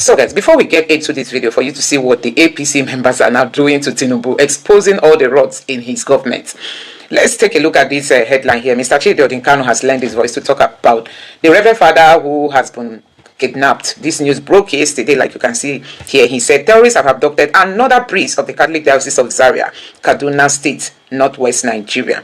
So guys, before we get into this video, for you to see what the APC members are now doing to Tinubu, exposing all the rots in his government, let's take a look at this headline here. Mr. Kanu has lent his voice to talk about the Reverend Father who has been kidnapped. This news broke yesterday, like you can see here. He said terrorists have abducted another priest of the Catholic Diocese of Zaria, Kaduna State, Northwest Nigeria.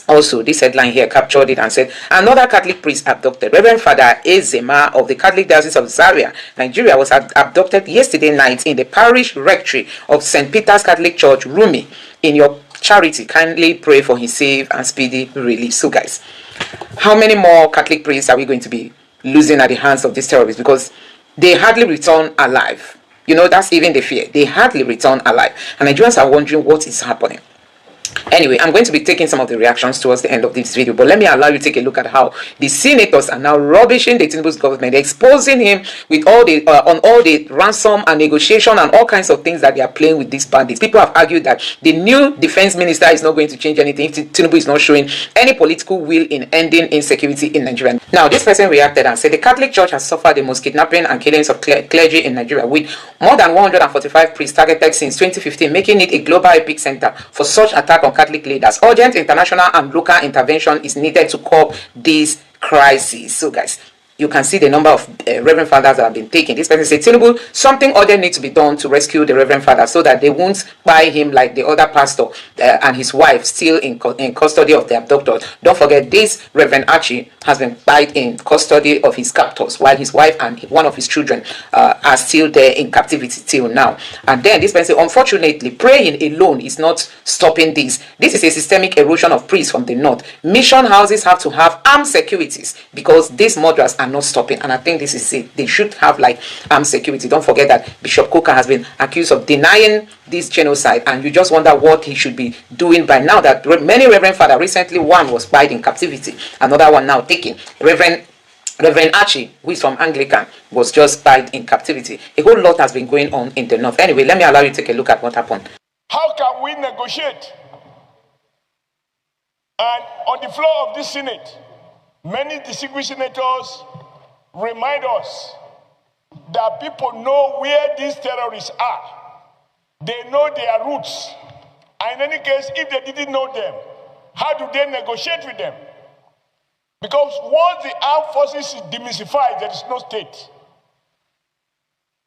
Also, this headline here captured it and said, another Catholic priest abducted. Reverend Father Ezema of the Catholic Diocese of Zaria, Nigeria, was abducted yesterday night in the parish rectory of St. Peter's Catholic Church, Rumi. In your charity, kindly pray for his safe and speedy release. So guys, how many more Catholic priests are we going to be losing at the hands of these terrorists? Because they hardly return alive. You know, that's even the fear. They hardly return alive. And Nigerians are wondering what is happening. Anyway, I'm going to be taking some of the reactions towards the end of this video, but let me allow you to take a look at how the senators are now rubbishing the Tinubu's government, exposing him with all the on all the ransom and negotiation and all kinds of things that they are playing with these bandits. People have argued that the new defense minister is not going to change anything if Tinubu is not showing any political will in ending insecurity in Nigeria. Now, this person reacted and said the Catholic Church has suffered the most kidnapping and killings of clergy in Nigeria, with more than 145 priests targeted since 2015, making it a global epic center for such attack on Catholic leaders. Urgent international and local intervention is needed to curb this crisis. So guys, you can see the number of Reverend Fathers that have been taken. This person said, Tinubu, something urgent needs to be done to rescue the Reverend Father so that they won't buy him like the other pastor and his wife still in custody of the abductors. Don't forget, this Reverend Archie has been in custody of his captors, while his wife and one of his children are still there in captivity till now. And then this person said, unfortunately, praying alone is not stopping this. This is a systemic erosion of priests from the north. Mission houses have to have armed securities because these murderers are not stopping, and I think this is it. They should have like armed security. Don't forget that Bishop Coker has been accused of denying this genocide, and you just wonder what he should be doing by now that many Reverend Father, recently one was spied in captivity, another one now taken. Reverend Archie, who is from Anglican, was just spied in captivity. A whole lot has been going on in the north. Anyway, let me allow you to take a look at what happened. How can we negotiate? And on the floor of this Senate, many distinguished senators remind us that people know where these terrorists are. They know their roots. And in any case, if they didn't know them, how do they negotiate with them? Because once the armed forces is demystified, there is no state.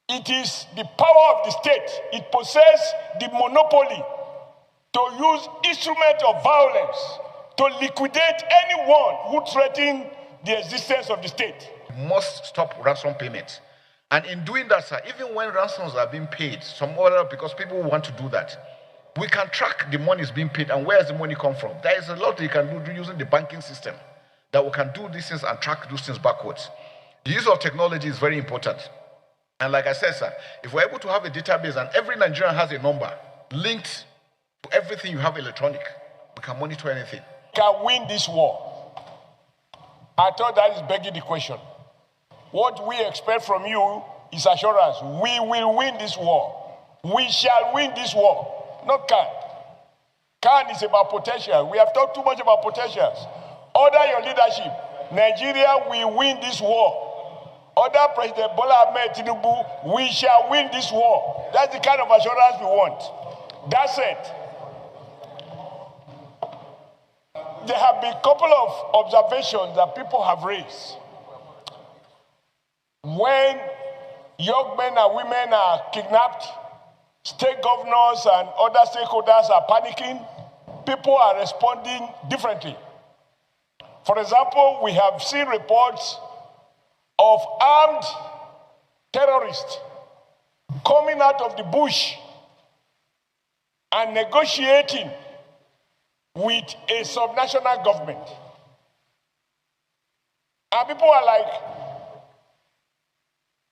It is the power of the state. It possesses the monopoly to use instruments of violence to liquidate anyone who threatens the existence of the state. We must stop ransom payments. And in doing that, sir, even when ransoms are being paid, some other, because people want to do that, we can track the money is being paid and where does the money come from. There is a lot you can do using the banking system that we can do these things and track those things backwards. The use of technology is very important. And like I said, sir, if we're able to have a database and every Nigerian has a number linked to everything you have electronic, we can monitor anything. Can win this war? I thought that is begging the question. What we expect from you is assurance. We will win this war. We shall win this war. Not can. Can is about potential. We have talked too much about potentials. Under your leadership, Nigeria will win this war. Under President Bola Ahmed Tinubu, we shall win this war. That's the kind of assurance we want. That's it. There have been a couple of observations that people have raised. When young men and women are kidnapped, state governors and other stakeholders are panicking, people are responding differently. For example, we have seen reports of armed terrorists coming out of the bush and negotiating with a subnational government. And people are like,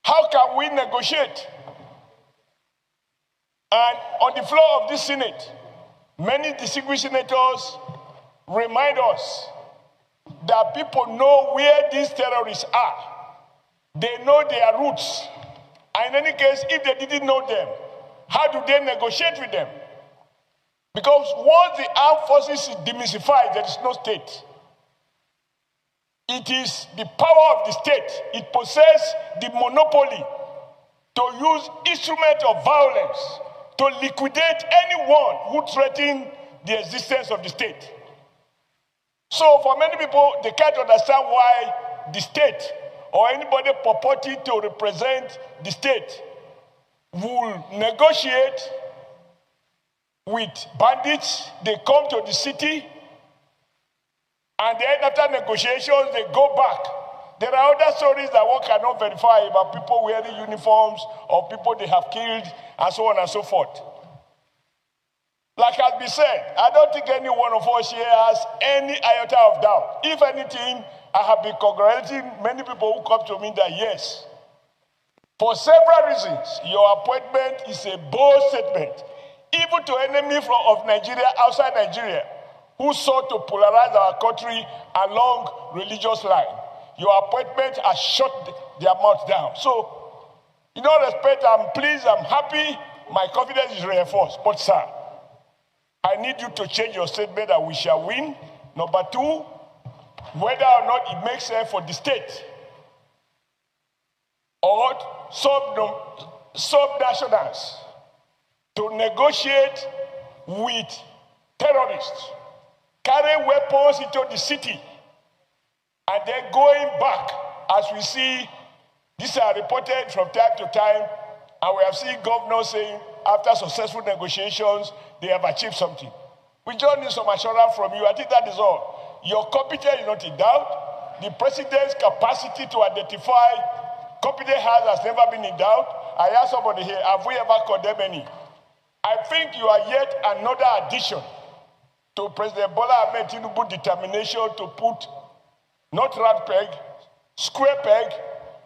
how can we negotiate? And on the floor of this Senate, many distinguished senators remind us that people know where these terrorists are. They know their roots. And in any case, if they didn't know them, how do they negotiate with them? Because once the armed forces is demystified, there is no state. It is the power of the state. It possesses the monopoly to use instrument of violence to liquidate anyone who threatens the existence of the state. So for many people, they can't understand why the state or anybody purporting to represent the state will negotiate with bandits. They come to the city, and then after negotiations, they go back. There are other stories that one cannot verify about people wearing uniforms or people they have killed and so on and so forth. Like has been said, I don't think any one of us here has any iota of doubt. If anything, I have been congratulating many people who come to me that yes, for several reasons, your appointment is a bold statement, even to enemies of Nigeria outside Nigeria, who sought to polarize our country along religious lines. Your appointment has shut their mouth down. So, in all respect, I'm pleased, I'm happy, my confidence is reinforced. But sir, I need you to change your statement that we shall win. Number two, whether or not it makes sense for the state or sub-nationals to negotiate with terrorists, carry weapons into the city, and then going back, as we see, these are reported from time to time, and we have seen governors saying after successful negotiations, they have achieved something. We just need some assurance from you. I think that is all. Your competence is not in doubt. The president's capacity to identify competent hands has never been in doubt. I ask somebody here, have we ever condemned any? I think you are yet another addition to President Bola Ahmed Tinubu's determination to put not round peg, square peg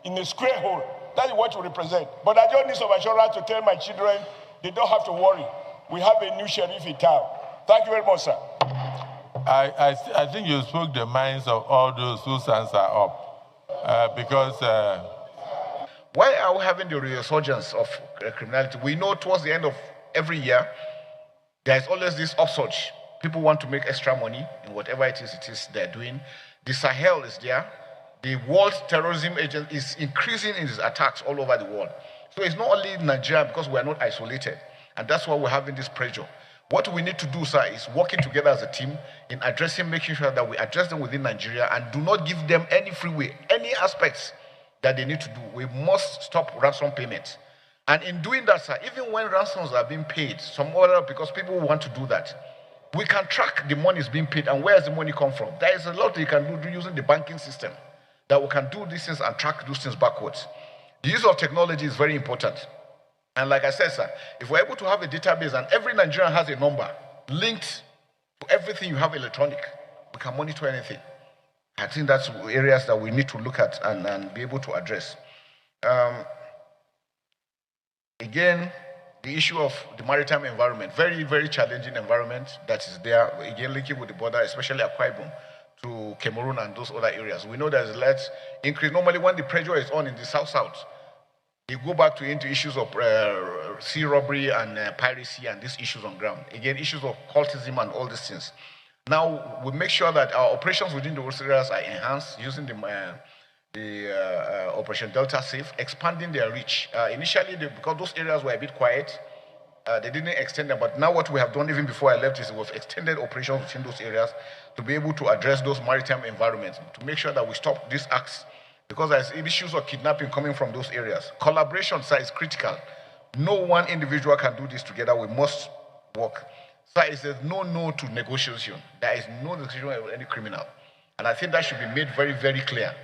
in a square hole. That is what you represent. But I just need some assurance to tell my children they don't have to worry. We have a new sheriff in town. Thank you very much, sir. I think you spoke the minds of all those whose hands are up. Why are we having the resurgence of criminality? We know towards the end of every year, there is always this upsurge. People want to make extra money in whatever it is they're doing. The Sahel is there. The world terrorism agent is increasing in its attacks all over the world. So it's not only Nigeria because we are not isolated. And that's why we're having this pressure. What we need to do, sir, is working together as a team in addressing, making sure that we address them within Nigeria and do not give them any freeway, any aspects that they need to do. We must stop ransom payments. And in doing that, sir, even when ransoms are being paid, because people want to do that, we can track the money is being paid and where does the money come from. There is a lot you can do using the banking system that we can do these things and track those things backwards. The use of technology is very important. And like I said, sir, if we're able to have a database and every Nigerian has a number linked to everything you have electronic, we can monitor anything. I think that's areas that we need to look at and be able to address. Again, the issue of the maritime environment, very, very challenging environment that is there, again, linking with the border, especially Akwa Ibom to Cameroon and those other areas. We know there's a lot increase. Normally, when the pressure is on in the south-south, you go back into issues of sea robbery and piracy and these issues on ground. Again, issues of cultism and all these things. Now, we make sure that our operations within those areas are enhanced using the Operation Delta Safe, expanding their reach. Initially, because those areas were a bit quiet, they didn't extend them. But now what we have done even before I left is we've extended operations within those areas to be able to address those maritime environments, to make sure that we stop these acts. Because there's issues of kidnapping coming from those areas. Collaboration, sir, is critical. No one individual can do this together. We must work. Sir, it says no to negotiation. There is no negotiation with any criminal. And I think that should be made very, very clear.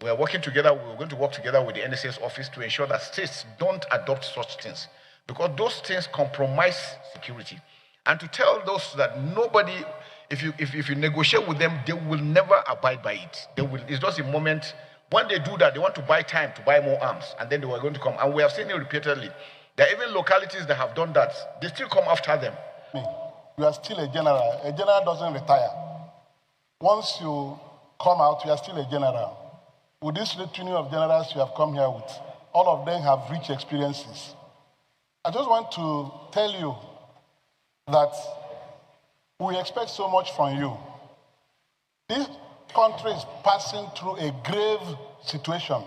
We are working together. We're going to work together with the NSA's office to ensure that states don't adopt such things, because those things compromise security. And to tell those that nobody, if you negotiate with them, they will never abide by it. It's just a moment. When they do that, they want to buy time to buy more arms, and then they were going to come. And we have seen it repeatedly. There are even localities that have done that. They still come after them. You are still a general. A general doesn't retire. Once you come out, you are still a general. With this litany of generals you have come here with, all of them have rich experiences. I just want to tell you that we expect so much from you. This country is passing through a grave situation.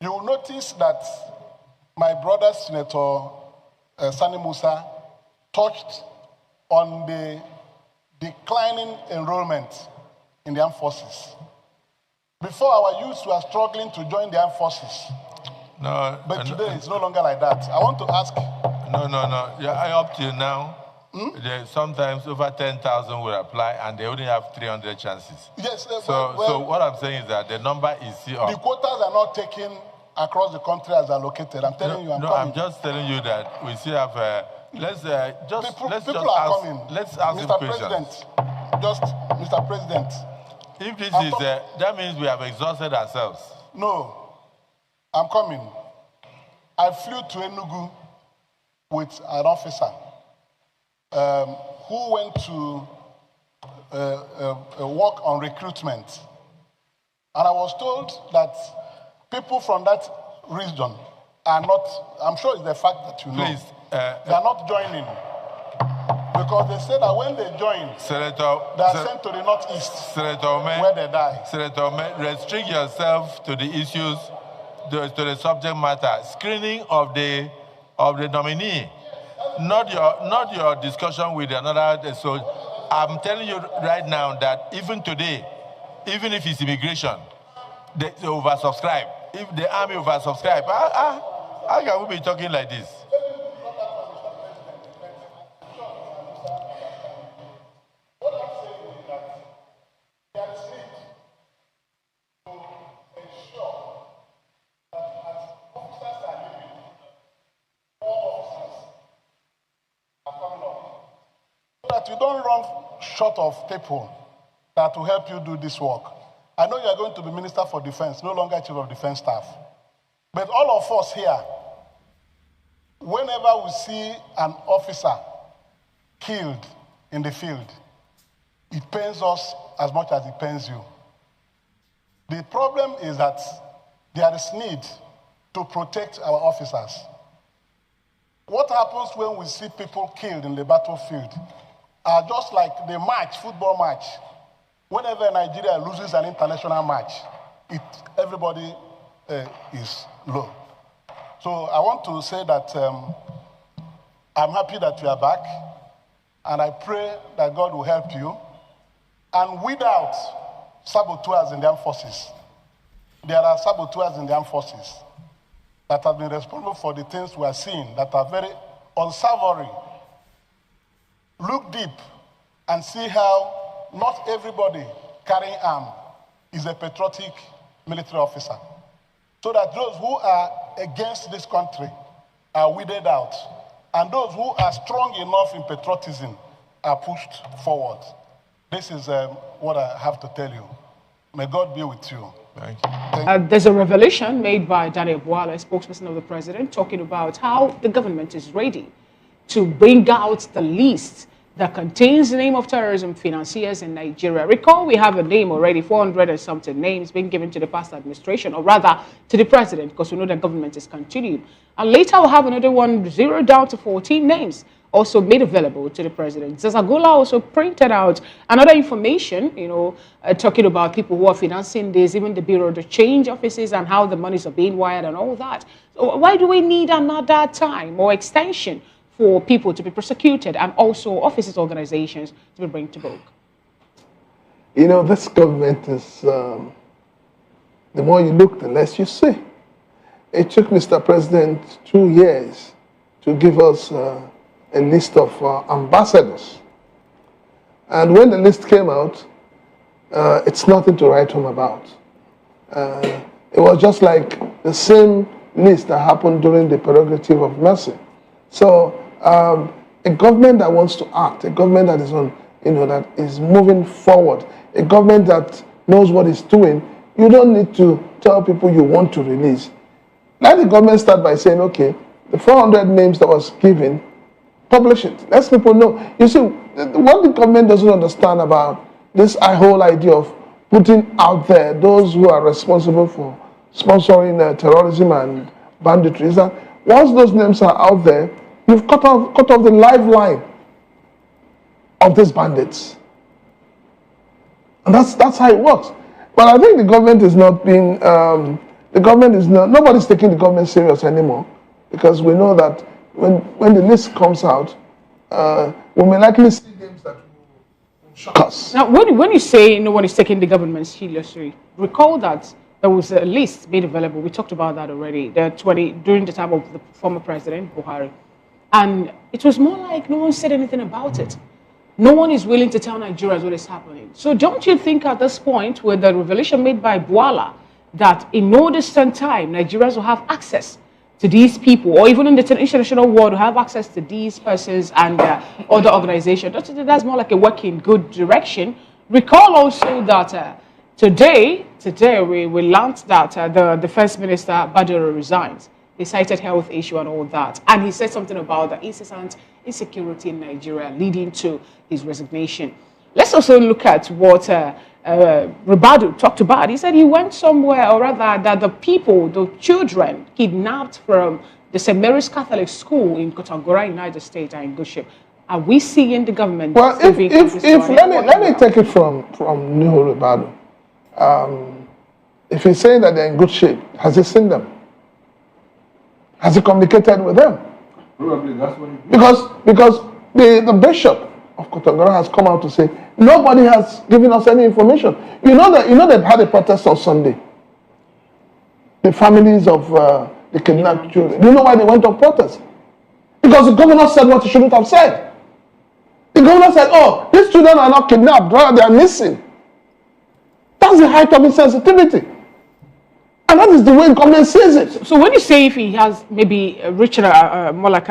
You will notice that my brother, Senator Sani Musa, touched on the declining enrollment in the armed forces. Before, our youths were struggling to join the armed forces. No, But today, it's no longer like that. I want to ask. No. Yeah, up till now, sometimes over 10,000 will apply, and they only have 300 chances. Yes. So what I'm saying is that the number is still up. The quotas are not taken across the country as allocated. I'm telling you, I'm coming. I'm just telling you that we still have. Let's ask Mr. President, Mr. President. If this is that means we have exhausted ourselves. No, I'm coming. I flew to Enugu with an officer who went to work on recruitment. And I was told that people from that region are not, I'm sure it's the fact that you know, please, they are not joining. Because they say that when they join, they are sent to the northeast, where they die. Senator Omen, restrict yourself to the issues, to the subject matter. Screening of the nominee, not your discussion with another. So I'm telling you right now that even today, even if it's immigration, they oversubscribe. If the army oversubscribe, how can we be talking like this? That you don't run short of people that will help you do this work. I know you are going to be Minister for Defense, no longer Chief of Defense Staff. But all of us here, whenever we see an officer killed in the field, it pains us as much as it pains you. The problem is that there is need to protect our officers. What happens when we see people killed in the battlefield are just like the match, football match. Whenever Nigeria loses an international match, everybody is low. So I want to say that I'm happy that you are back, and I pray that God will help you. And without saboteurs in the armed forces, there are saboteurs in the armed forces that have been responsible for the things we are seeing that are very unsavory. Look deep and see how not everybody carrying arm is a patriotic military officer. So that those who are against this country are weeded out, and those who are strong enough in patriotism are pushed forward. This is what I have to tell you. May God be with you. Thank you. There's a revelation made by Daniel Buala, spokesperson of the president, talking about how the government is ready to bring out the list that contains the name of terrorism financiers in Nigeria. Recall, we have a name already, 400 and something names being given to the past administration, or rather to the president, because we know the government is continuing. And later we'll have another one, 0 down to 14 names, also made available to the president. Zazagola also printed out another information, talking about people who are financing this, even the Bureau of Change offices and how the monies are being wired and all that. So why do we need another time or extension for people to be prosecuted and also offices, organizations to be brought to book? This government is, the more you look, the less you see. It took Mr. President 2 years to give us a list of ambassadors. And when the list came out, it's nothing to write home about. It was just like the same list that happened during the prerogative of mercy. So a government that wants to act, a government that is on, that is moving forward, a government that knows what it's doing, you don't need to tell people you want to release. Let the government start by saying, okay, the 400 names that was given, publish it. Let people know. You see, what the government doesn't understand about this whole idea of putting out there those who are responsible for sponsoring terrorism and banditry is that once those names are out there, you've cut off the lifeline of these bandits. And that's how it works. But I think the government is not being, nobody's taking the government serious anymore. because we know that when the list comes out, we may likely see names that will shock us. Now, when you say no one is taking the government seriously, recall that there was a list made available. We talked about that already. During the time of the former president Buhari, and it was more like no one said anything about it. No one is willing to tell Nigerians what is happening. So don't you think at this point, with the revelation made by Bwala, that in no distant time, Nigerians will have access to these people, or even in the international world, will have access to these persons and other organizations? Don't you think that's more like a work in good direction? Recall also that today we learned that the First Minister, Baduro, resigns. He cited health issue and all that. And he said something about the incessant insecurity in Nigeria leading to his resignation. Let's also look at what Ribadu talked about. He said he went somewhere, or rather that the children kidnapped from the St. Mary's Catholic School in Kotangora in Niger State are in good shape. Are we seeing the government? Well, let me take it from Nuhu Ribadu. If he's saying that they're in good shape, has he seen them? Has he communicated with them? Probably that's what he did. Because the bishop of Kotangora has come out to say nobody has given us any information. You know they've had a protest on Sunday. The families of the kidnapped children. Do you know why they went on protest? Because the governor said what he shouldn't have said. The governor said, "Oh, these children are not kidnapped; rather they are missing." That's the height of insensitivity. And that is the way the government sees it. So when you say if he has maybe reached more like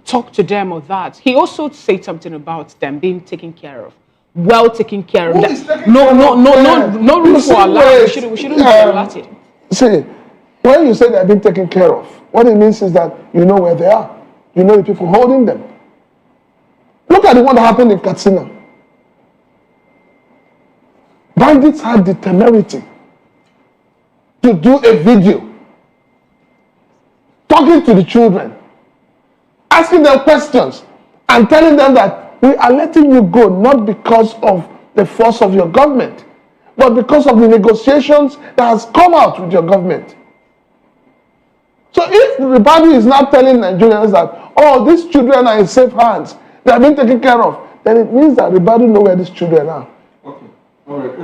talk to them or that, he also said something about them being taken care of, well taken care of. No room for alarm. We shouldn't be alerted. See, when you say they're being taken care of, what it means is that you know where they are. You know the people holding them. Look at the one that happened in Katsina. Bandits had the temerity to do a video talking to the children, asking them questions and telling them that we are letting you go not because of the force of your government, but because of the negotiations that has come out with your government. So if the body is not telling Nigerians that, oh, these children are in safe hands, they are being taken care of, then it means that the body know where these children are. Okay. All right.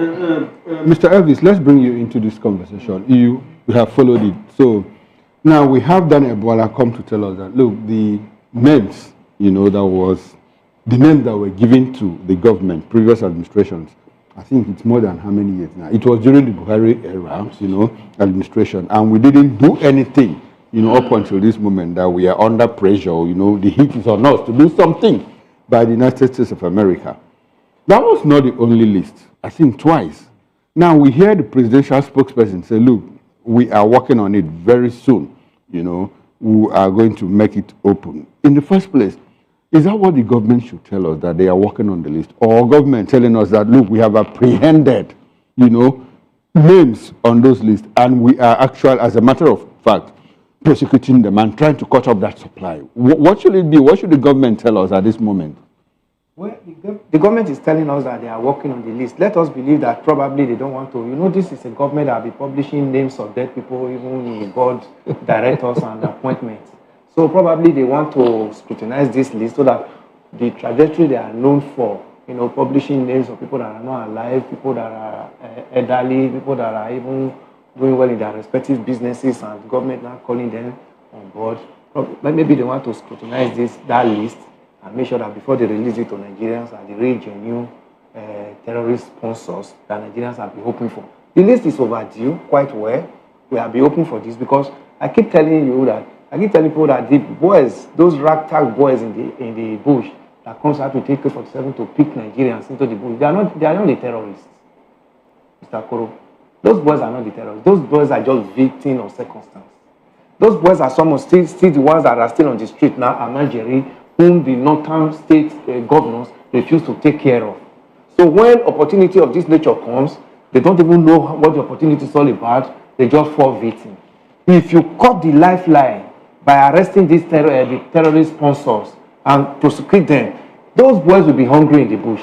Mr. Elvis, let's bring you into this conversation. You have followed it. So now we have Daniel Bwala come to tell us that, look, the names, that was the names that were given to the government, previous administrations, I think it's more than how many years now? It was during the Buhari era, administration, and we didn't do anything, up until this moment that we are under pressure, the heat is on us to do something by the United States of America. That was not the only list. I think twice. Now we hear the presidential spokesperson say, look, we are working on it very soon. We are going to make it open. In the first place, is that what the government should tell us, that they are working on the list? Or government telling us that, look, we have apprehended, names on those lists, and we are actually, as a matter of fact, prosecuting them and trying to cut off that supply? What should it be? What should the government tell us at this moment? Well, the government is telling us that they are working on the list. Let us believe that probably they don't want to. This is a government that will be publishing names of dead people, even board directors and appointments. So probably they want to scrutinize this list so that the trajectory they are known for, publishing names of people that are not alive, people that are elderly, people that are even doing well in their respective businesses, and the government now calling them on board. Maybe they want to scrutinize that list and make sure that before they release it to Nigerians and the real genuine terrorist sponsors that Nigerians have been hoping for. The list is overdue quite well. We have been hoping for this because I keep telling people that the boys, those ragtag boys in the bush that comes out to take AK-47 to pick Nigerians into the bush, they are not the terrorists, Mr. Koro. Those boys are not the terrorists. Those boys are just victims of circumstance. Those boys are still the ones that are still on the street now, Amajiri, whom the northern state governors refuse to take care of. So when opportunity of this nature comes, they don't even know what the opportunity is all about. They just fall victim. If you cut the lifeline by arresting these the terrorist sponsors and prosecute them, those boys will be hungry in the bush.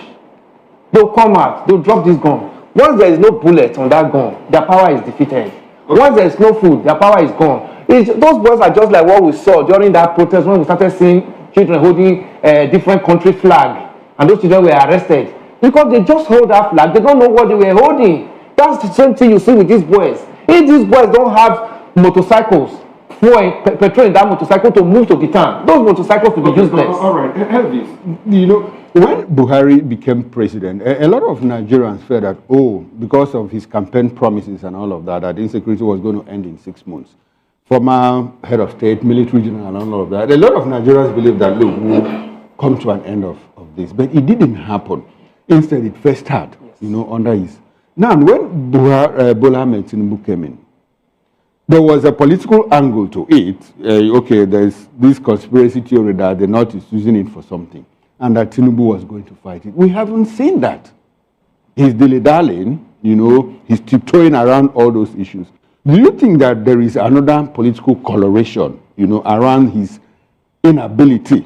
They'll come out, they'll drop this gun. Once there is no bullet on that gun, their power is defeated. Once there is no food, their power is gone. Those boys are just like what we saw during that protest when we started seeing children holding a different country flag, and those children were arrested because they just hold that flag. They don't know what they were holding. That's the same thing you see with these boys. If these boys don't have motorcycles, petrol in that motorcycle to move to the town, those motorcycles will be useless. All right, Elvis, you know, when Buhari became president, a lot of Nigerians felt that, oh, because of his campaign promises and all of that, that insecurity was going to end in 6 months. Former head of state, military general, and all of that, a lot of Nigerians believe that, look, we'll come to an end of this. But it didn't happen. Instead, it first started, you know, under his... Now, when Bola Ahmed Tinubu came in, there was a political angle to it. Okay, there's this conspiracy theory that the North is using it for something, and that Tinubu was going to fight it. We haven't seen that. He's dilly-dallying, you know, he's tiptoeing around all those issues. Do you think that there is another political coloration, you know, around his inability,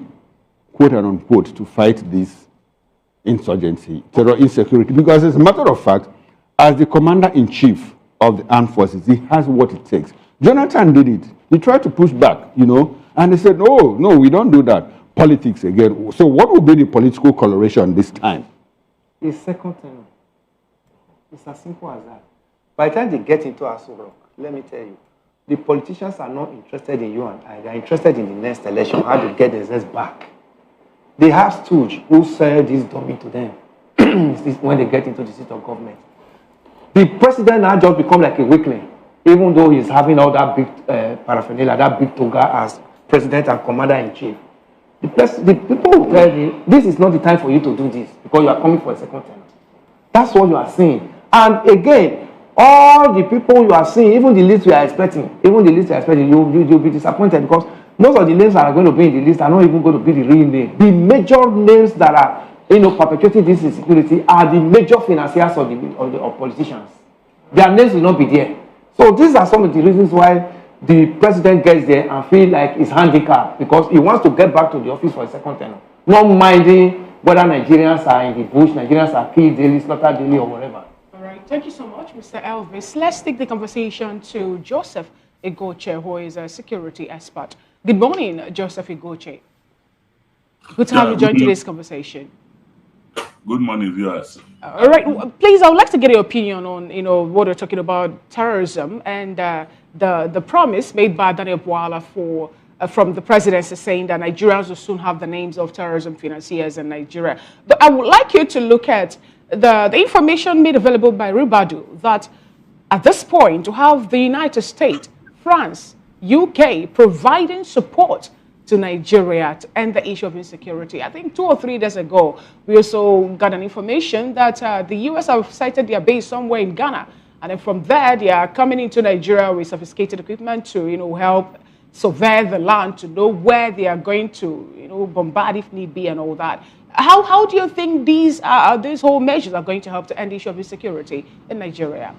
quote and unquote, to fight this insurgency, terror, insecurity? Because as a matter of fact, as the commander-in-chief of the armed forces, he has what it takes. Jonathan did it. He tried to push back, you know, and they said, oh, no, we don't do that. Politics again. So what will be the political coloration this time? The second thing, it's as simple as that. By the time they get into Aso Rock, let me tell you, the politicians are not interested in you and I. They're interested in the next election, how to get themselves back. They have stooge who sell this dummy to them when they get into the seat of government. The president now just become like a weakling, even though he's having all that big paraphernalia, that big toga as president and commander-in-chief. The people will tell him, this is not the time for you to do this because you are coming for a second term. That's what you are seeing. And again, all the people you are seeing, even the list you are expecting, you'll be disappointed because most of the names that are going to be in the list are not even going to be the real name. The major names that are, you know, perpetuating this insecurity are the major financiers of politicians. Their names will not be there. So these are some of the reasons why the president gets there and feel like he's handicapped because he wants to get back to the office for a second term, not minding whether Nigerians are in the bush, Nigerians are killed daily, slaughtered daily, or whatever. All right, thank you so much, Mr. Elvis. Let's take the conversation to Joseph Igoche, who is a security expert. Good morning, Joseph Igoche. Good to have you join today's conversation. Good morning, viewers. All right, please, I would like to get your opinion on, you know, what we're talking about terrorism and the promise made by Daniel Bwala from the presidency saying that Nigerians will soon have the names of terrorism financiers in Nigeria. But I would like you to look at the information made available by Ribadu that at this point to have the United States, France, UK providing support to Nigeria to end the issue of insecurity. I think 2 or 3 days ago, we also got an information that the US have sited their base somewhere in Ghana. And then from there, they are coming into Nigeria with sophisticated equipment to, you know, help survey the land, to know where they are going to, you know, bombard if need be and all that. How do you think these whole measures are going to help to end the issue of insecurity in Nigeria?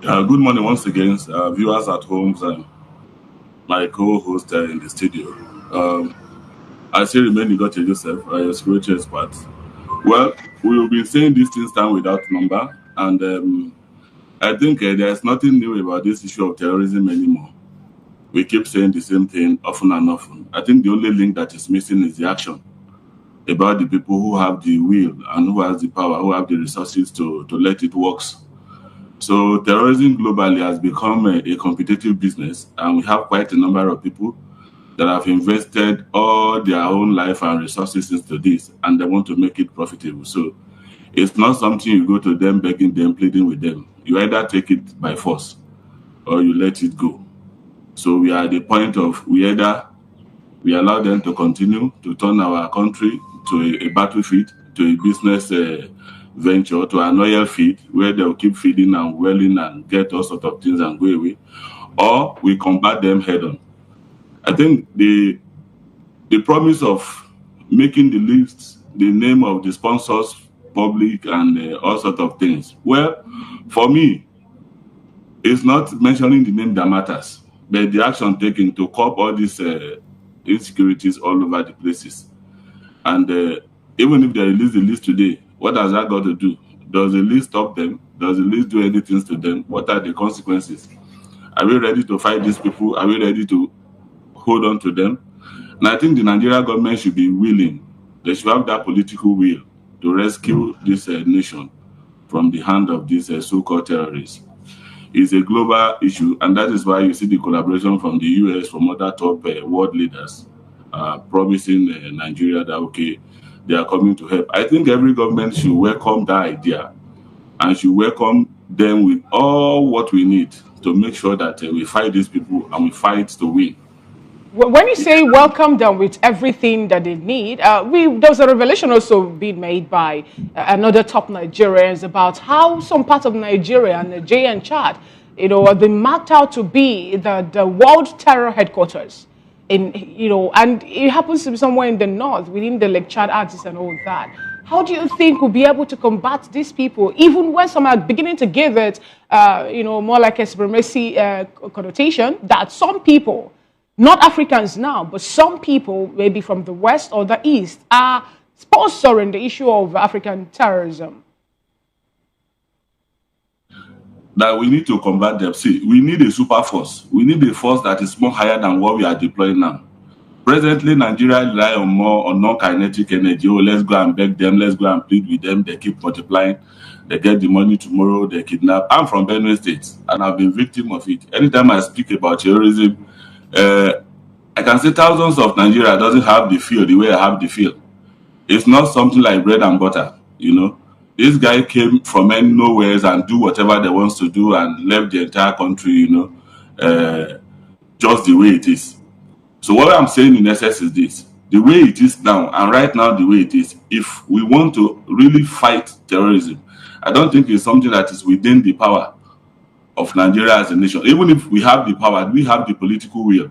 Good morning once again, viewers at home and my co-host in the studio. I still remain Igoche Joseph, a security expert. Well, we will be saying these things down without number, and I think there's nothing new about this issue of terrorism anymore. We keep saying the same thing often and often. I think the only link that is missing is the action about the people who have the will and who has the power, who have the resources to let it work. So terrorism globally has become a competitive business, and we have quite a number of people that have invested all their own life and resources into this, and they want to make it profitable. So it's not something you go to them, begging them, pleading with them. You either take it by force or you let it go. So we are at the point of we allow them to continue to turn our country to a battlefield, to a business venture, to an oil field where they'll keep feeding and welling and get all sorts of things and go away, or we combat them head on. I think the promise of making the list, the name of the sponsors public and all sorts of things. Well, for me, it's not mentioning the name that matters, but the action taken to curb all these insecurities all over the places. And even if they release the list today, what has that got to do? Does the list stop them? Does the list do anything to them? What are the consequences? Are we ready to fight these people? Are we ready to hold on to them? And I think the Nigerian government should be willing. They should have that political will to rescue this nation from the hand of these so-called terrorists. It's a global issue, and that is why you see the collaboration from the US, from other top world leaders, promising Nigeria that, okay, they are coming to help. I think every government should welcome that idea and should welcome them with all what we need to make sure that we fight these people and we fight to win. When you say welcome them with everything that they need, there's a revelation also being made by another top Nigerians about how some parts of Nigeria, Nigeria and Chad, are being marked out to be the world terror headquarters. And it happens to be somewhere in the north, within the Lake Chad axis and all that. How do you think we'll be able to combat these people, even when some are beginning to give it, more like a supremacy connotation, that some people, not Africans now, but some people, maybe from the West or the East, are sponsoring the issue of African terrorism? That we need to combat them. See, we need a super force. We need a force that is more higher than what we are deploying now. Presently, Nigeria rely on non-kinetic energy. Oh, let's go and beg them. Let's go and plead with them. They keep multiplying. They get the money tomorrow. They kidnap. I'm from Benue State, and I've been victim of it. Anytime I speak about terrorism, I can say thousands of Nigeria doesn't have the feel the way I have the feel. It's not something like bread and butter, This guy came from nowhere and do whatever they wants to do and left the entire country, just the way it is. So what I'm saying in essence is this: the way it is now, and right now the way it is, if we want to really fight terrorism, I don't think it's something that is within the power of Nigeria as a nation. Even if we have the power, we have the political will.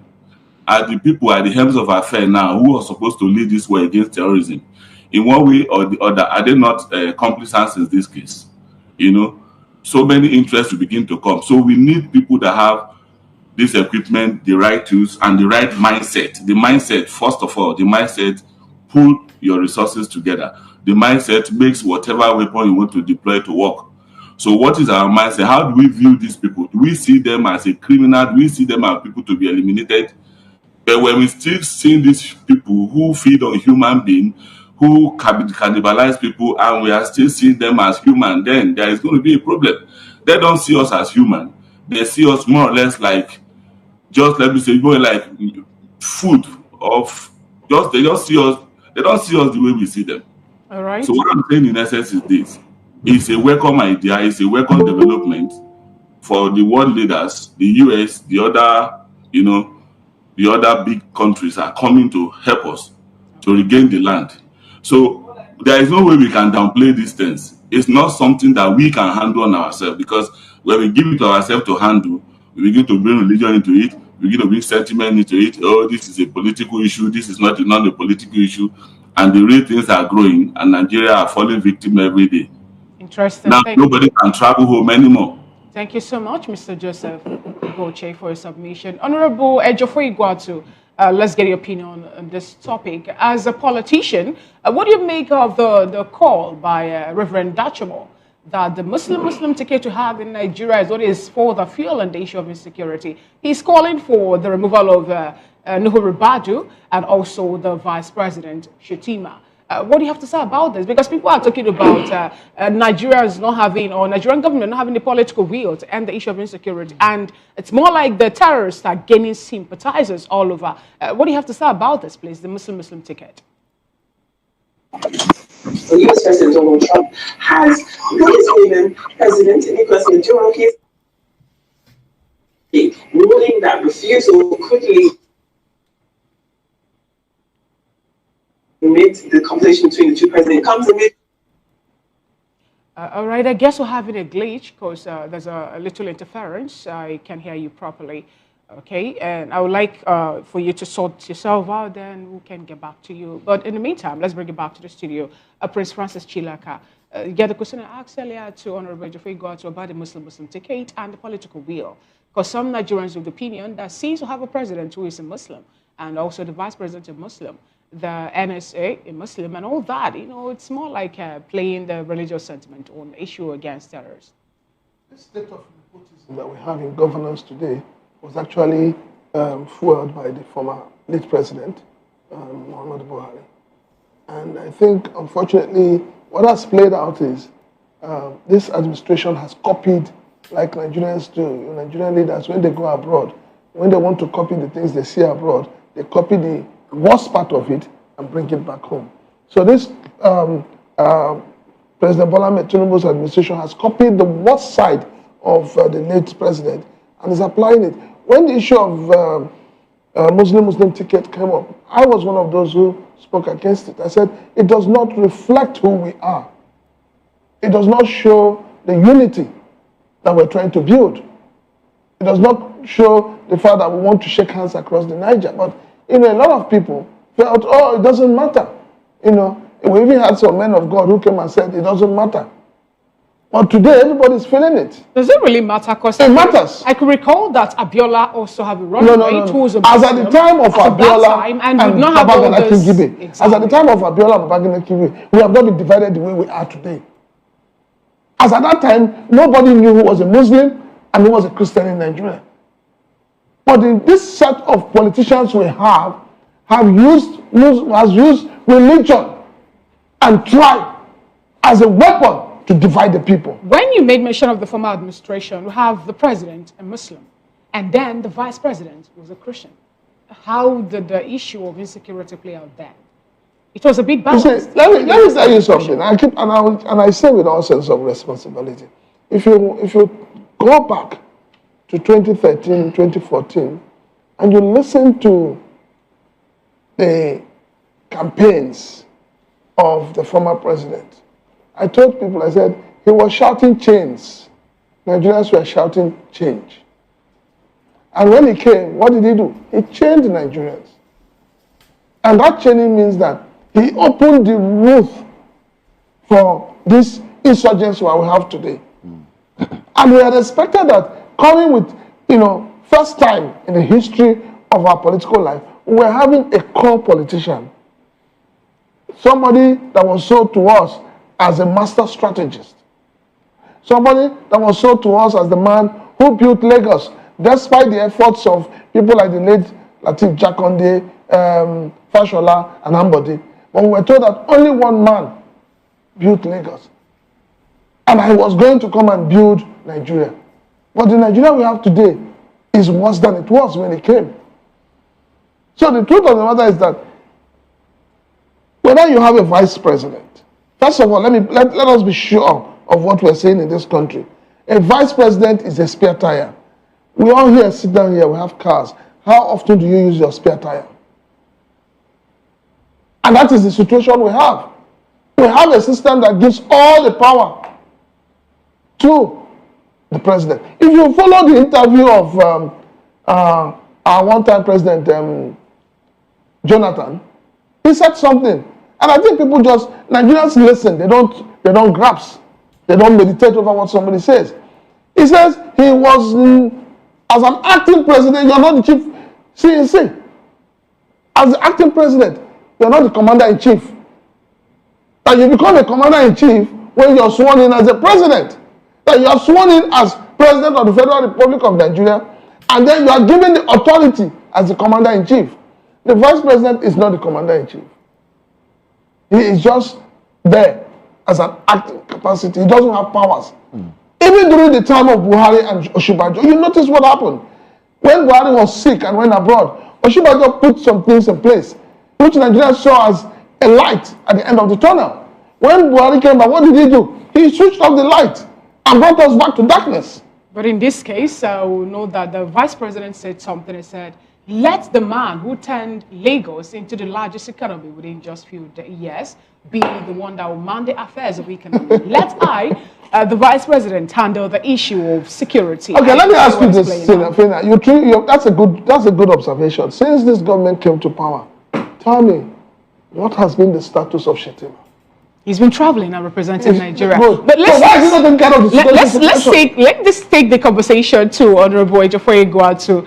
Are the people at the helms of affairs now who are supposed to lead this war against terrorism, in one way or the other, are they not complicit in this case? So many interests will begin to come. So we need people that have this equipment, the right tools, and the right mindset. The mindset, first of all, the mindset, pull your resources together. The mindset makes whatever weapon you want to deploy to work. So what is our mindset? How do we view these people? Do we see them as a criminal? Do we see them as people to be eliminated? But when we still see these people who feed on human beings, who cannibalize people, and we are still seeing them as human, then there is going to be a problem. They don't see us as human. They see us more or less like, just let me say, more like food of they don't see us the way we see them. All right. So what I'm saying in essence is this: it's a welcome idea, it's a welcome development for the world leaders, the US, the other big countries are coming to help us to regain the land. So there is no way we can downplay these things. It's not something that we can handle on ourselves, because when we give it to ourselves to handle, we begin to bring religion into it, we begin to bring sentiment into it. Oh, this is a political issue, this is not a political issue. And the real things are growing, and Nigeria are falling victim every day. Interesting. Now nobody can travel home anymore. Thank you so much, Mr. Joseph Goche, for your submission. Honorable Ejiofor Igwatu, let's get your opinion on this topic. As a politician, what do you make of the call by Reverend Dachomo that the Muslim ticket to have in Nigeria is what is for the fuel and the issue of insecurity? He's calling for the removal of Nuhu Ribadu and also the Vice President Shetima. What do you have to say about this? Because people are talking about Nigerians not having, or Nigerian government not having the political will to end the issue of insecurity. And it's more like the terrorists are gaining sympathizers all over. What do you have to say about this, please, the Muslim ticket? The U.S. President Donald Trump has given President Nicolas Maduro his ruling that refusal quickly amid the conversation between the two presidents comes amid. All right, I guess we're having a glitch because there's a little interference. I can't hear you properly. Okay, and I would like for you to sort yourself out, then we can get back to you. But in the meantime, let's bring it back to the studio. Prince Francis Chilaka, you get the question I asked earlier to Honorable Ejiofor Igwatu about the Muslim ticket and the political will. Because some Nigerians of the opinion that seems to have a president who is a Muslim and also the vice president a Muslim, the NSA a Muslim, and all that. It's more like playing the religious sentiment on the issue against terrorists. The state of nepotism that we have in governance today was actually fueled by the former late president, Muhammadu Buhari. And I think, unfortunately, what has played out is this administration has copied, like Nigerians do. Nigerian leaders, when they go abroad, when they want to copy the things they see abroad, they copy the worst part of it and bring it back home. So this President Bola Ahmed Tinubu's administration has copied the worst side of the late president and is applying it. When the issue of Muslim ticket came up, I was one of those who spoke against it. I said, it does not reflect who we are. It does not show the unity that we're trying to build. It does not show the fact that we want to shake hands across the Niger. But a lot of people felt, oh, it doesn't matter. We even had some men of God who came and said, it doesn't matter. But today, everybody's feeling it. Does it really matter? Because it matters. I could recall that Abiola also have a running mate who was a As at the time of Abiola and Babagana Kingibe, exactly. As at the time of Abiola and Babagana Kingibe, we have not been divided the way we are today. As at that time, nobody knew who was a Muslim and who was a Christian in Nigeria. But in this set of politicians we have used religion and tribe as a weapon to divide the people. When you made mention of the former administration, we have the president, a Muslim, and then the vice president was a Christian. How did the issue of insecurity play out then? It was a bit balanced. Let me tell you something. I say with all sense of responsibility. If you go back to 2013, 2014, and you listen to the campaigns of the former president, I told people, I said, he was shouting change. Nigerians were shouting change. And when he came, what did he do? He changed Nigerians. And that changing means that he opened the roof for this insurgency that we have today. And we had expected that coming with, first time in the history of our political life, we're having a core politician. Somebody that was sold to us as a master strategist. Somebody that was sold to us as the man who built Lagos, despite the efforts of people like the late Lateef Jakonde, Fashola, and Ambode. But we were told that only one man built Lagos. And I was going to come and build Nigeria. But the Nigeria we have today is worse than it was when it came. So the truth of the matter is that whether you have a vice president, first of all, let us be sure of what we're saying in this country. A vice president is a spare tire. We all here sit down here, we have cars. How often do you use your spare tire? And that is the situation we have. We have a system that gives all the power to the president. If you follow the interview of our one-time president, Jonathan, he said something. And I think people Nigerians listen, they don't grasp. They don't meditate over what somebody says. He says he was, as an acting president, you're not the chief CNC. As the acting president, you're not the commander-in-chief. And you become a commander-in-chief when you're sworn in as a president. That you are sworn in as president of the Federal Republic of Nigeria, and then you are given the authority as the commander-in-chief. The vice president is not the commander-in-chief. He is just there as an acting capacity. He doesn't have powers. Even during the time of Buhari and Oshiomole, you notice what happened. When Buhari was sick and went abroad, Oshiomole put some things in place, which Nigerians saw as a light at the end of the tunnel. When Buhari came back, what did he do? He switched off the light and brought us back to darkness. But in this case, we know that the vice president said something. He said, let the man who turned Lagos into the largest economy within just few years be the one that will man the affairs of economy. Let the vice president, handle the issue of security. Okay, let me ask you this, Fina. That's a good observation. Since this government came to power, tell me, what has been the status of Shetima? He's been traveling and representing Nigeria. But let's why is it not kind of take the conversation to Honorable Ejiofor Iguatu.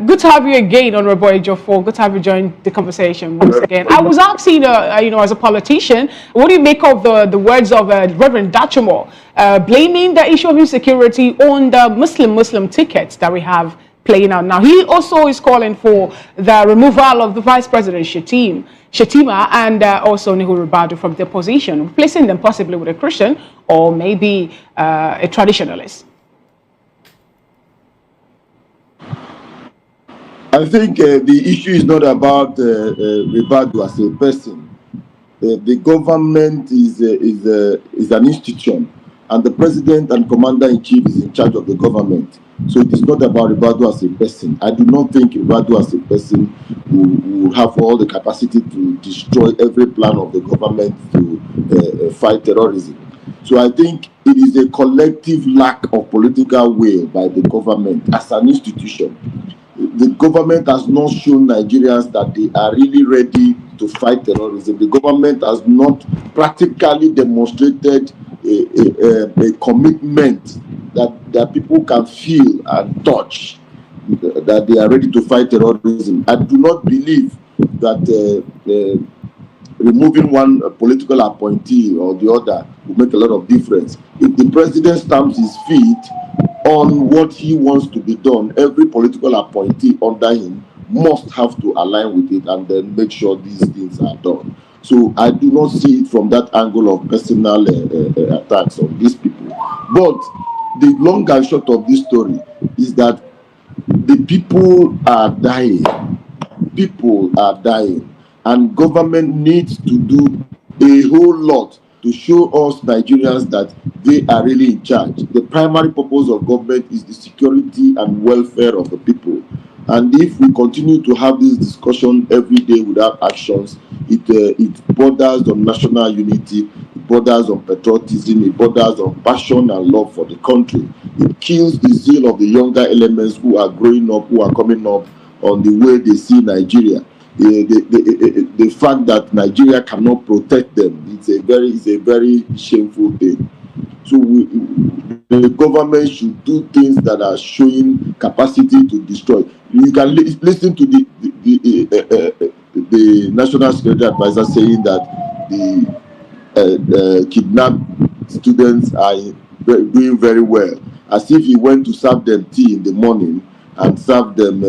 Good to have you again, Honorable Ejiofor. Good to have you join the conversation once again. I was asking, as a politician, what do you make of the words of Reverend Dachumo blaming the issue of insecurity on the Muslim tickets that we have playing out now? He also is calling for the removal of the Vice President Shetima and also Nuhu Ribadu from their position, replacing them possibly with a Christian or maybe a traditionalist. I think the issue is not about Ribadu as a person. The government is an institution, and the president and commander-in-chief is in charge of the government. So it is not about Ribadu as a person. I do not think Ribadu as a person will have all the capacity to destroy every plan of the government to fight terrorism. So I think it is a collective lack of political will by the government as an institution. The government has not shown Nigerians that they are really ready to fight terrorism. The government has not practically demonstrated a commitment that people can feel and touch that they are ready to fight terrorism. I do not believe that removing one political appointee or the other will make a lot of difference. If the president stamps his feet on what he wants to be done, every political appointee under him must have to align with it and then make sure these things are done. So I do not see it from that angle of personal attacks on these people. But the long and short of this story is that the people are dying. People are dying. And government needs to do a whole lot to show us Nigerians that they are really in charge. The primary purpose of government is the security and welfare of the people. And if we continue to have this discussion every day without actions, it borders on national unity, it borders on patriotism, it borders on passion and love for the country. It kills the zeal of the younger elements who are growing up, who are coming up on the way they see Nigeria. The fact that Nigeria cannot protect them, it's a very shameful thing. So the government should do things that are showing capacity to destroy. You can listen to the National Security Advisor saying that the kidnapped students are doing very well, as if he went to serve them tea in the morning and serve them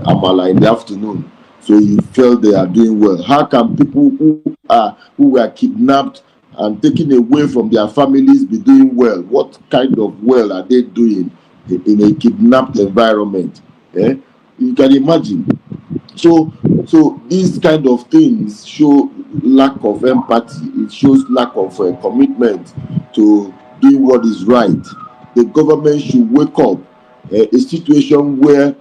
amala in the afternoon. So you feel they are doing well. How can people who were kidnapped and taken away from their families be doing well? What kind of well are they doing in a kidnapped environment? You can imagine. So these kind of things show lack of empathy. It shows lack of commitment to doing what is right. The government should wake up. A situation where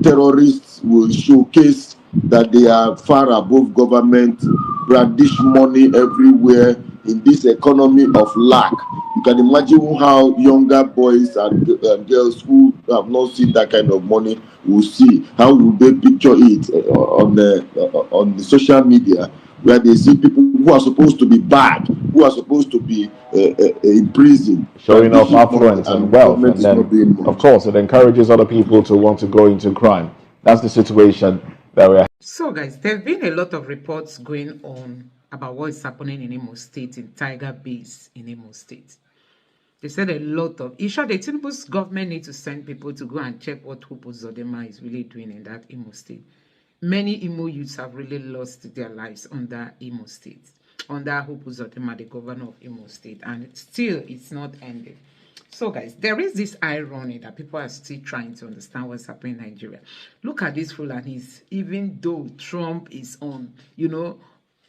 terrorists will showcase that they are far above government, brandish money everywhere in this economy of lack. You can imagine how younger boys and girls who have not seen that kind of money will see. How will they picture it on the social media, where they see people who are supposed to be bad, who are supposed to be in prison, showing off affluence and wealth, and then of course it encourages other people to want to go into crime. That's the situation that we're. So guys, there have been a lot of reports going on about what is happening in Imo State, in Tiger Base in Imo State. They said a lot of, in short, the Tinubu's government need to send people to go and check what Hope Uzodinma is really doing in that Imo State. Many Imo youths have really lost their lives under Imo State, under Hope Uzodinma, the governor of Imo State, and still it's not ended. So guys, there is this irony that people are still trying to understand what's happening in Nigeria. Look at these Fulanis, even though Trump is on,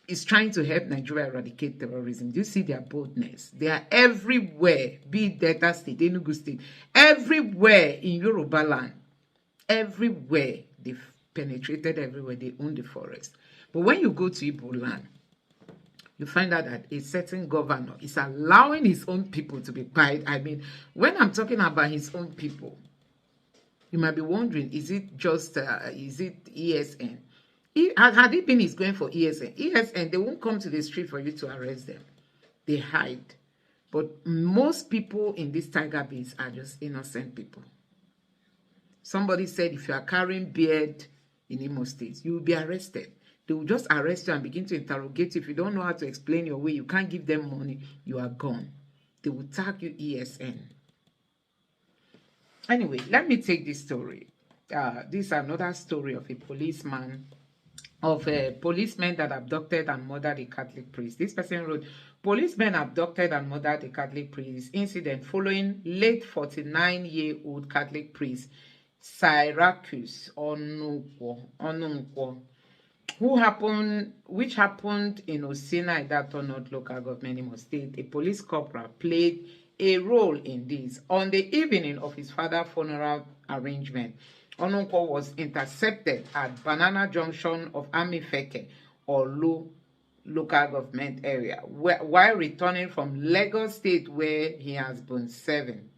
is trying to help Nigeria eradicate terrorism. Do you see their boldness? They are everywhere, be it Delta State, Enugu State, everywhere in Yoruba land, everywhere. They've penetrated everywhere. They own the forest. But when you go to Igbo land, you find out that a certain governor is allowing his own people to be quiet. I mean, when I'm talking about his own people, you might be wondering, is it just, is it ESN? Had it been he's going for ESN, they won't come to the street for you to arrest them. They hide. But most people in these tiger bees are just innocent people. Somebody said if you are carrying beard in Imo State, you will be arrested. They will just arrest you and begin to interrogate you. If you don't know how to explain your way, you can't give them money, you are gone. They will tag you ESN. Anyway, let me take this story. This is another story of a policeman, of a policeman that abducted and murdered a Catholic priest. This person wrote, policemen abducted and murdered a Catholic priest. Incident following late 49-year-old Catholic priest Syracuse Onunkwo, which happened in Osina, Idato North local government, Imo State. A police corporal played a role in this. On the evening of his father's funeral arrangement, Onunkwo was intercepted at Banana Junction of Amifeke, Olu local government area, while returning from Lagos State, where he has been serving.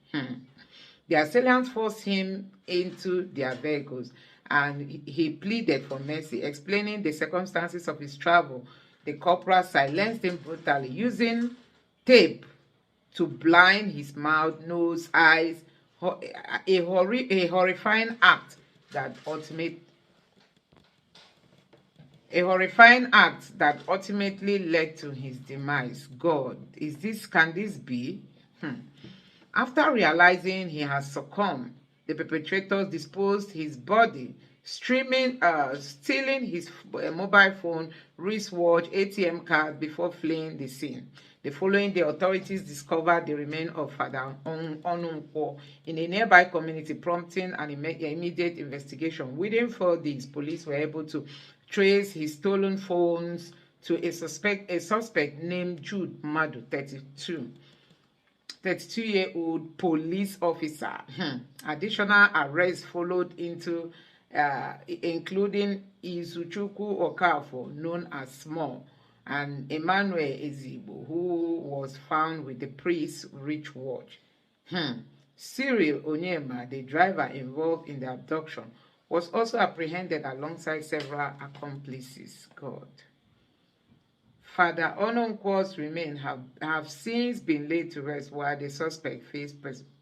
The assailants forced him into their vehicles and he pleaded for mercy, explaining the circumstances of his travel. The corporal silenced him brutally, using tape to blind his mouth, nose, eyes, a horrifying act that ultimately led to his demise. God, can this be? After realizing he has succumbed, the perpetrators disposed his body, stealing his mobile phone, wristwatch, ATM card before fleeing the scene. The following day, authorities discovered the remains of Father Onunkwo in a nearby community, prompting an immediate investigation. Within 4 days, police were able to trace his stolen phones to a suspect named Jude Madu, 32-year-old police officer. Additional arrests followed including Izuchukwu Okafor, known as Small, and Emmanuel Ezigbo, who was found with the priest's wristwatch. Cyril Onyema, the driver involved in the abduction, was also apprehended alongside several accomplices. God. Father Onunkwo's remains have since been laid to rest, while the suspect faced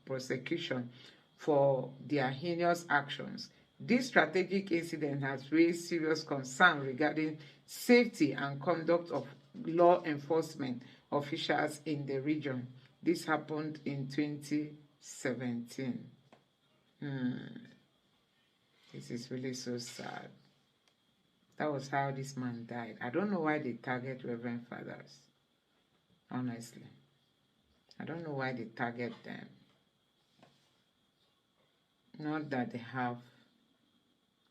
prosecution for their heinous actions. This strategic incident has raised serious concern regarding safety and conduct of law enforcement officials in the region. This happened in 2017. This is really so sad. That was how this man died. I don't know why they target Reverend Fathers. Honestly. I don't know why they target them. Not that they have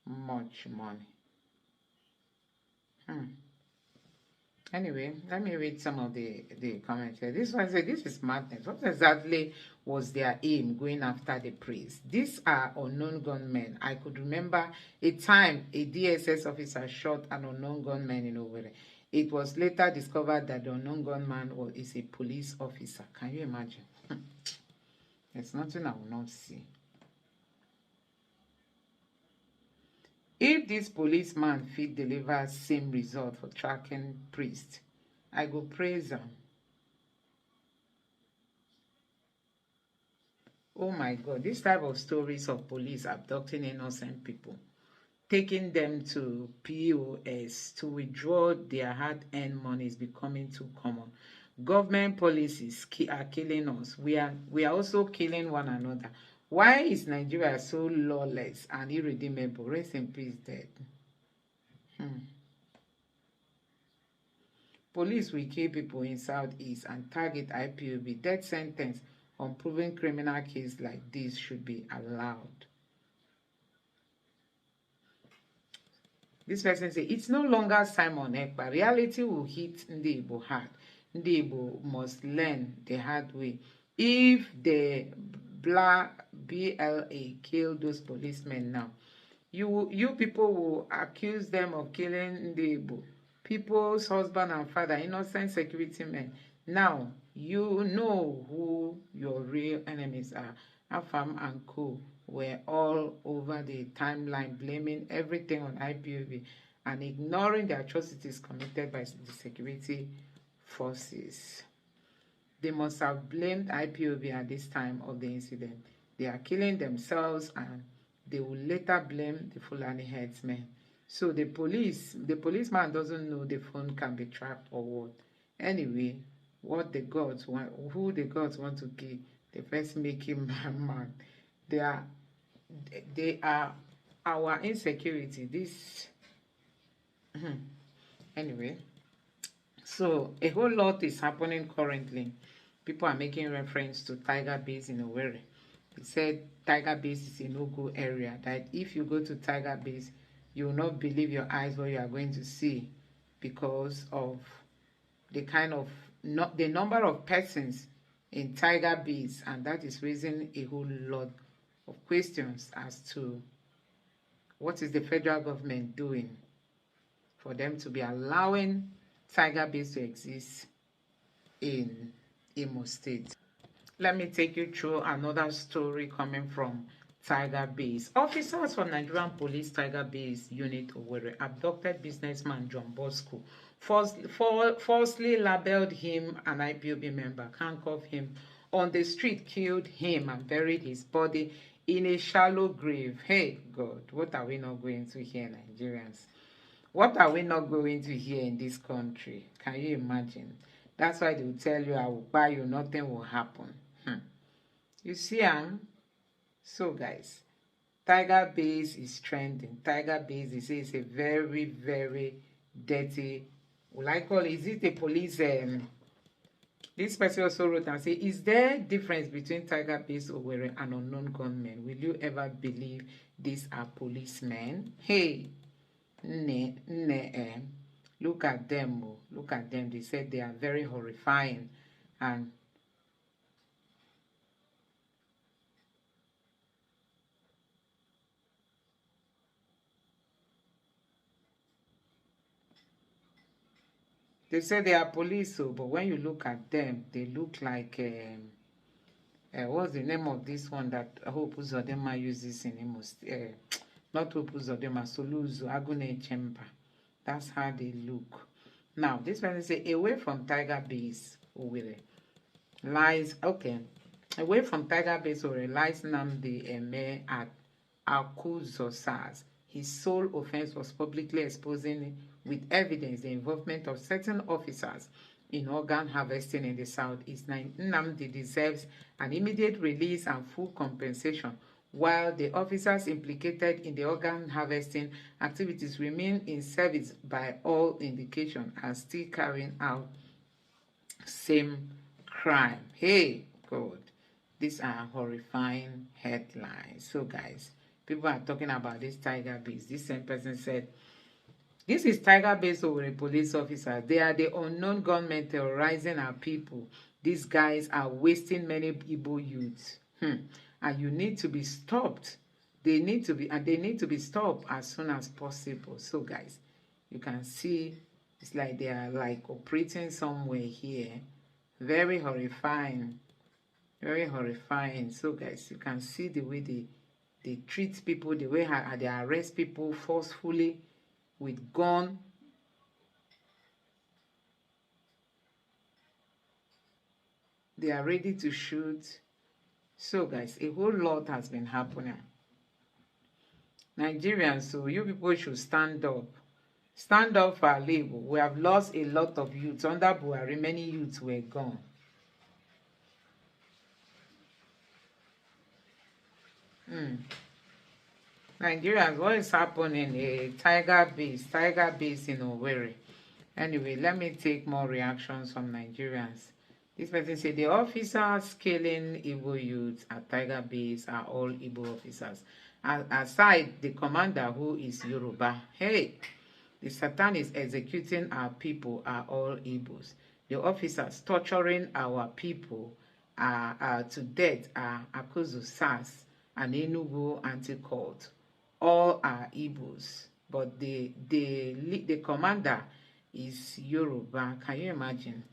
much money. Anyway, let me read some of the comments here. This one said, this is madness. What exactly was their aim going after the priest? These are unknown gunmen. I could remember a time a DSS officer shot an unknown gunman in Owerri. It was later discovered that the unknown gunman is a police officer. Can you imagine? There's nothing I will not see. If this policeman fit deliver same result for tracking priest, I go praise him. Oh my God, this type of stories of police abducting innocent people, taking them to POS to withdraw their hard-earned money is becoming too common. Government policies are killing us. We are also killing one another. Why is Nigeria so lawless and irredeemable? Rest in peace, dead. Police will kill people in Southeast and target IPOB. Death sentence on proven criminal case like this should be allowed. This person says, it's no longer Simon Ekpa. Reality will hit Ndi Igbo hard. Ndi Igbo must learn the hard way. If the BLA kill those policemen now, you people will accuse them of killing Ndi Igbo, people's husband and father, innocent security men. Now you know who your real enemies are. Afam and Co were all over the timeline blaming everything on IPOB and ignoring the atrocities committed by the security forces. They must have blamed IPOB at this time of the incident. They are killing themselves and they will later blame the Fulani headsmen. So the policeman doesn't know the phone can be tracked or what. Anyway, what the gods want, who the gods want to kill, they first make him mad. They are our insecurity. This anyway. So a whole lot is happening currently. People are making reference to Tiger Base in Owerri. They said Tiger Base is a no-go area, that if you go to Tiger Base, you will not believe your eyes what you are going to see because of the the number of persons in Tiger Base, and that is raising a whole lot of questions as to what is the federal government doing for them to be allowing Tiger Base to exist in Imo State. Let me take you through another story coming from Tiger Base. Officers from Nigerian Police Tiger Base Unit Owerri abducted businessman John Bosco, falsely labeled him an IPOB member, handcuffed him on the street, killed him, and buried his body in a shallow grave. Hey, God, what are we not going to hear, Nigerians? What are we not going to hear in this country? Can you imagine? That's why they will tell you, I will buy you, nothing will happen. You see, so guys, Tiger Base is trending. Tiger Base, they say, is a very, very dirty, will I call it, is it a police? This person also wrote and say, is there difference between Tiger Base Owerri and unknown gunmen? Will you ever believe these are policemen? Hey, look at them, oh, look at them. They said they are very horrifying, and they say they are police, oh, but when you look at them, they look like what's the name of this one that Hope Uzodinma uses in Imo? Not Hope Uzodinma, Soluzo Agune Chamber. That's how they look. Now, this one say away from Tiger Base Owerri lies away from Tiger Base Owerri lies nnamdi at Akuzo SARS. His sole offense was publicly exposing with evidence the involvement of certain officers in organ harvesting in the southeast. Nnamdi deserves an immediate release and full compensation, while the officers implicated in the organ harvesting activities remain in service by all indication and still carrying out same crime. Hey, God, these are horrifying headlines. So guys, people are talking about this Tiger Base. This same person said, this is Tiger Base Owerri police officers. They are the unknown gunmen terrorizing our people. These guys are wasting many Igbo youths. And you need to be stopped. They need to be stopped as soon as possible. So guys, you can see it's like they are like operating somewhere here. Very horrifying. Very horrifying. So guys, you can see the way they treat people, the way they arrest people forcefully with gun. They are ready to shoot. So guys, a whole lot has been happening. Nigerians, so you people should stand up. Stand up for our labor. We have lost a lot of youths. Under Buhari, many youths were gone. Nigerians, what is happening? A Tiger Base in Owerri. Anyway, let me take more reactions from Nigerians. This person said the officers killing Igbo youths at Tiger Base are all Igbo officers. Aside the commander who is Yoruba. Hey, the Satan is executing our people are all Igbos. The officers torturing our people to death are Akuzu SARS and Enugu Anti-Court. All are Igbos, but the commander is Yoruba. Can you imagine?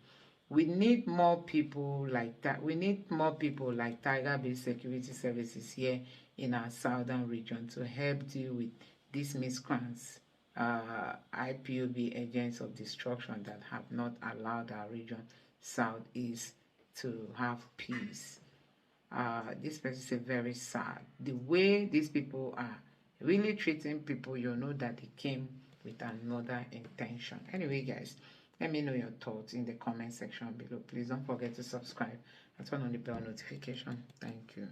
We need more people like that. We need more people like Tiger Base Security Services here in our southern region to help deal with these miscreants IPOB agents of destruction that have not allowed our region southeast to have peace. This person is very sad. The way these people are really treating people, you know that they came with another intention. Anyway, guys, let me know your thoughts in the comment section below. Please don't forget to subscribe and turn on the bell notification. Thank you.